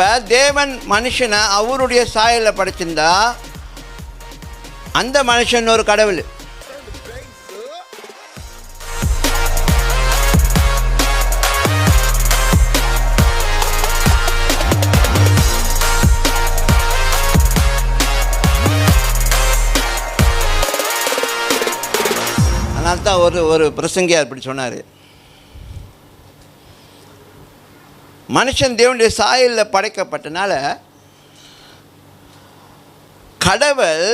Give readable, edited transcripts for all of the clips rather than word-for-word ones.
அப்போ தேவன் மனுஷனை அவருடைய சாயலில் படைச்சிருந்தா அந்த மனுஷன் ஒரு கடவுள். அதனால தான் ஒரு பிரசங்கியார் இப்படி சொன்னார், மனுஷன் தேவனுடைய சாயலில் படைக்கப்பட்டனால கடவுள்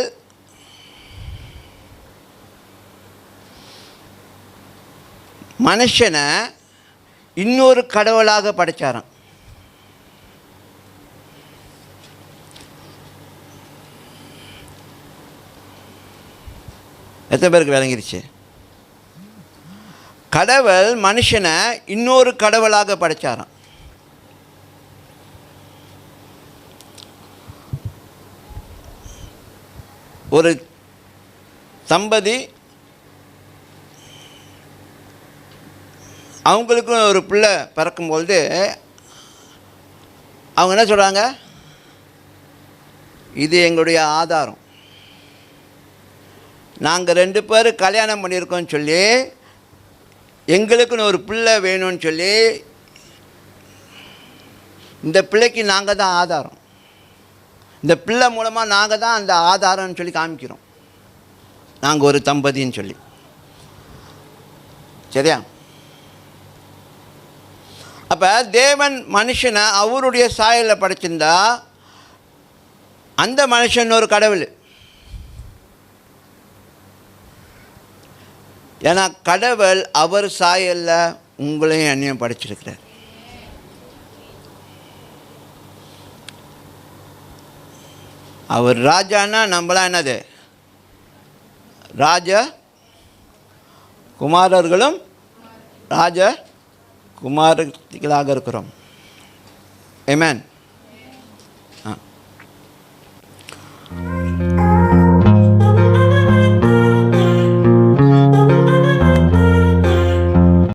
மனுஷனை இன்னொரு கடவுளாக படைச்சாராம். எத்தனை பேருக்கு விளங்கிருச்சு? கடவுள் மனுஷனை இன்னொரு கடவுளாக படைச்சாராம். ஒரு தம்பதி அவங்களுக்கும் ஒரு பிள்ளை பிறக்கும்பொழுது அவங்க என்ன சொல்கிறாங்க, இது எங்களுடைய ஆதாரம், நாங்கள் 2 பேர் கல்யாணம் பண்ணியிருக்கோம்னு சொல்லி எங்களுக்குன்னு ஒரு பிள்ளை வேணும்னு சொல்லி இந்த பிள்ளைக்கு நாங்கள் தான் ஆதாரம், இந்த பிள்ளை மூலமாக நாங்கள் தான் அந்த ஆதாரம்னு சொல்லி காமிக்கிறோம், நாங்கள் ஒரு தம்பதின்னு சொல்லி. சரியா? அப்போ தேவன் மனுஷனை அவருடைய சாயலில் படைச்சிருந்தா அந்த மனுஷன் ஒரு கடவுள். ஏன்னா கடவுள் அவர் சாயலில் உங்களையும் என்னையும் படைச்சிருக்கிறார். அவர் ராஜான்னா நம்மளாம் என்னது, ராஜ குமாரர்களும் ராஜ குமாரத்திகளாக இருக்கிறோம். ஆமென்.